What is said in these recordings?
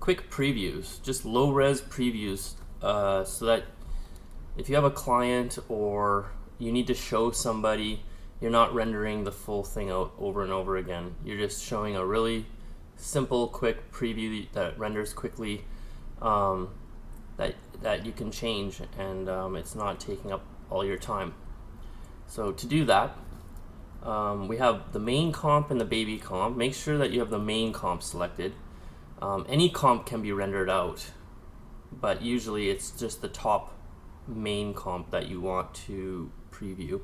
quick previews, just low-res previews, so that if you have a client or you need to show somebody, you're not rendering the full thing out over and over again. You're just showing a really simple, quick preview that renders quickly, that you can change, and it's not taking up all your time. So to do that, we have the main comp and the baby comp. Make sure that you have the main comp selected. Any comp can be rendered out, but usually it's just the top main comp that you want to preview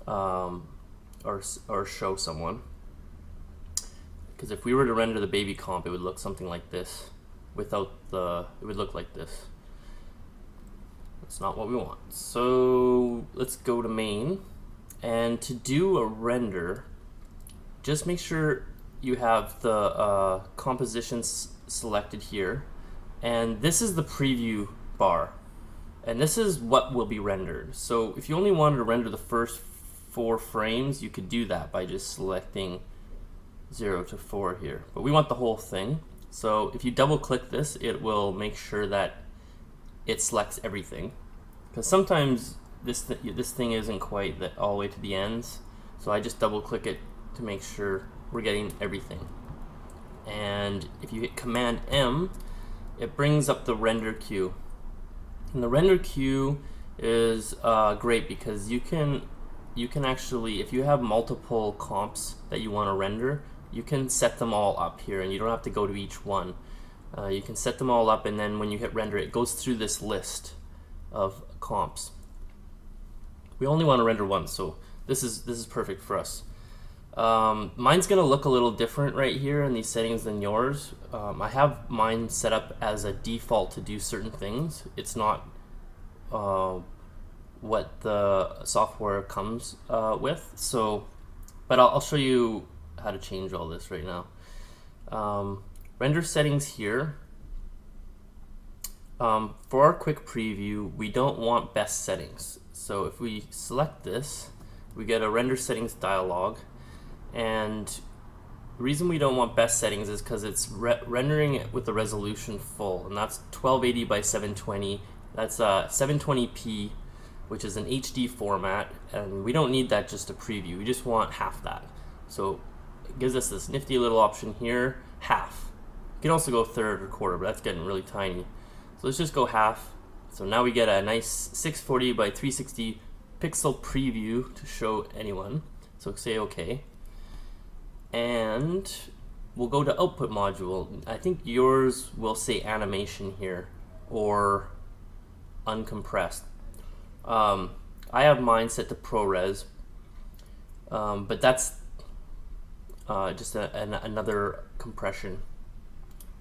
or show someone. Because if we were to render the baby comp, it would look something like this. It would look like this. That's not what we want. So let's go to main, and to do a render, just make sure you have the compositions selected here, and this is the preview bar, and this is what will be rendered. So if you only wanted to render the first 4 frames, you could do that by just selecting 0 to 4 here, but we want the whole thing. So if you double click this, it will make sure that it selects everything, because sometimes this thing isn't quite all the way to the ends, so I just double click it to make sure we're getting everything. And if you hit Command M, it brings up the render queue, and the render queue is great because you can actually, if you have multiple comps that you want to render, you can set them all up here, and you don't have to go to each one. You can set them all up, and then when you hit render, it goes through this list of comps. We only want to render one, so this is perfect for us. Mine's gonna look a little different right here in these settings than yours. I have mine set up as a default to do certain things. It's not what the software comes with. So, but I'll show you how to change all this right now. Render settings here. For our quick preview, we don't want best settings. So if we select this, we get a render settings dialog, and the reason we don't want best settings is because it's rendering it with the resolution full, and that's 1280 by 720. That's 720p, which is an HD format, and we don't need that just to preview. We just want half that. So it gives us this nifty little option here, half. You can also go third or quarter, but that's getting really tiny. So let's just go half. So now we get a nice 640 by 360 pixel preview to show anyone. So say OK. And we'll go to output module. I think yours will say animation here, or uncompressed. I have mine set to ProRes, but that's just another compression.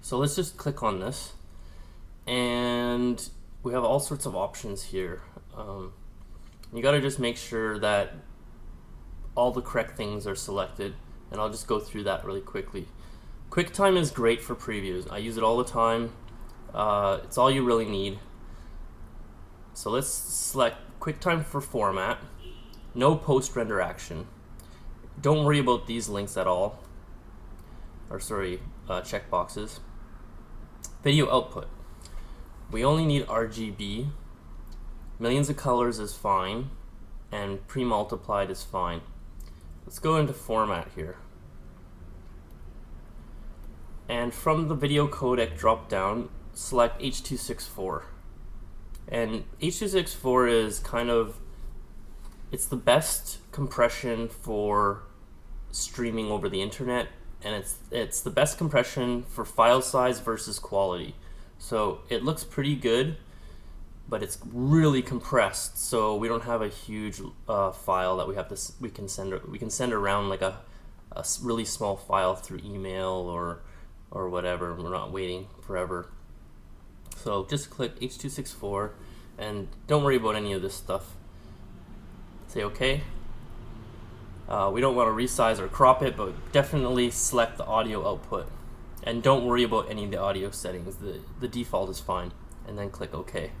So let's just click on this, and we have all sorts of options here. You gotta just make sure that all the correct things are selected, and I'll just go through that really quickly. QuickTime is great for previews. I use it all the time. It's all you really need. So let's select QuickTime for format. No post-render action. Don't worry about these links at all. Or sorry, checkboxes. Video output. We only need RGB. Millions of colors is fine, and pre-multiplied is fine. Let's go into format here. And from the video codec drop down, select H.264. And H.264 is it's the best compression for streaming over the internet, and it's the best compression for file size versus quality. So it looks pretty good, but it's really compressed, so we don't have a huge file that we can send around like a really small file through email or whatever. We're not waiting forever. So just click H.264 and don't worry about any of this stuff. Say OK. We don't want to resize or crop it, but definitely select the audio output. And don't worry about any of the audio settings. The default is fine. And then click OK.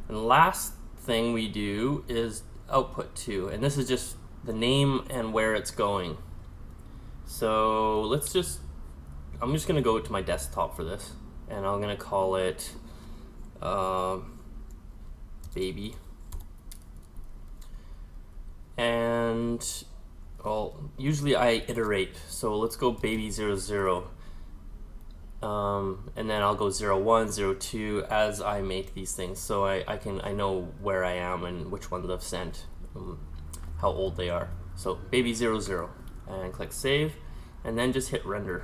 And the last thing we do is output to, and this is just the name and where it's going. So let's just I'm just gonna go to my desktop for this, and I'm gonna call it baby. And well, usually I iterate, so let's go baby 00. And then I'll go 01, 02 as I make these things, so I know where I am and which ones I've sent, how old they are. So baby 00, and click save, and then just hit render.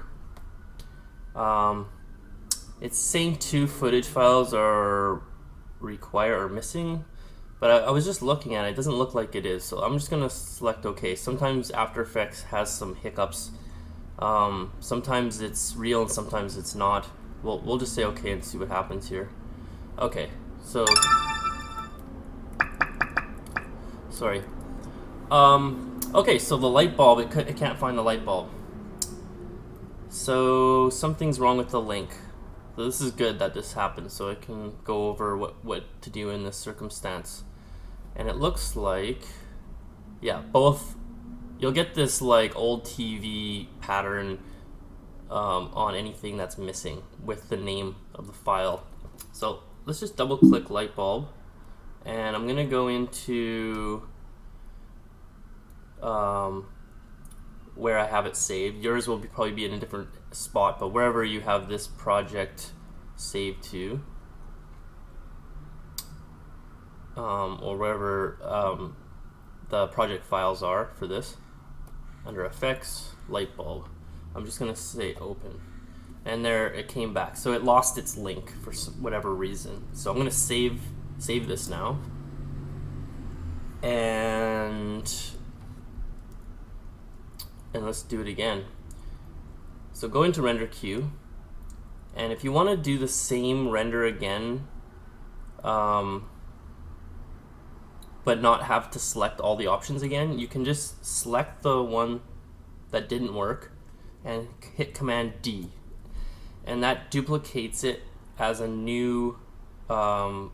It's saying 2 footage files are required or missing, but I was just looking at it. It doesn't look like it is, so I'm just gonna select OK. Sometimes After Effects has some hiccups. Sometimes it's real and sometimes it's not. We'll just say OK and see what happens here. Okay, so sorry. Okay, so the light bulb, it can't find the light bulb. So something's wrong with the link. So this is good that this happened, so I can go over what to do in this circumstance. And it looks like, yeah, both, you'll get this like old TV pattern on anything that's missing with the name of the file. So let's just double click light bulb, and I'm gonna go into where I have it saved. Yours will probably be in a different spot, but wherever you have this project saved to, or wherever the project files are for this, under effects, light bulb. I'm just gonna say open, and there it came back. So it lost its link for whatever reason. So I'm gonna save this now, and let's do it again. So go into render queue, and if you want to do the same render again, but not have to select all the options again, you can just select the one that didn't work and hit Command D, and that duplicates it as a new I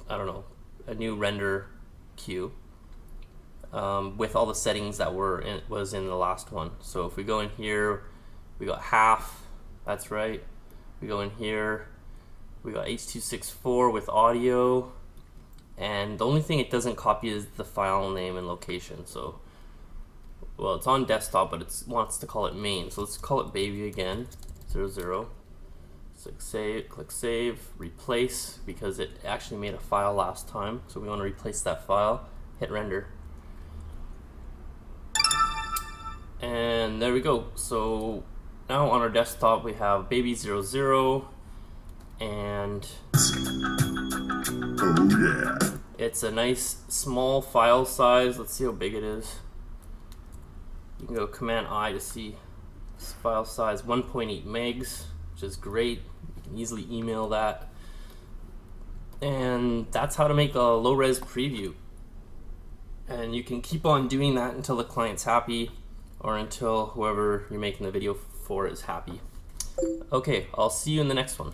don't know, a new render queue with all the settings that was in the last one. So if we go in here, we got half, that's right. We go in here, we got H.264 with audio, and the only thing it doesn't copy is the file name and location. So, well, it's on desktop, but it wants to call it main. So let's call it baby again, 00. So click save, replace, because it actually made a file last time. So we want to replace that file, hit render. And there we go. So now on our desktop we have baby 00, and oh yeah, it's a nice small file size. Let's see how big it is. You can go Command I to see this file size, 1.8 megs, which is great. You can easily email that. And that's how to make a low-res preview. And you can keep on doing that until the client's happy, or until whoever you're making the video for is happy. Okay, I'll see you in the next one.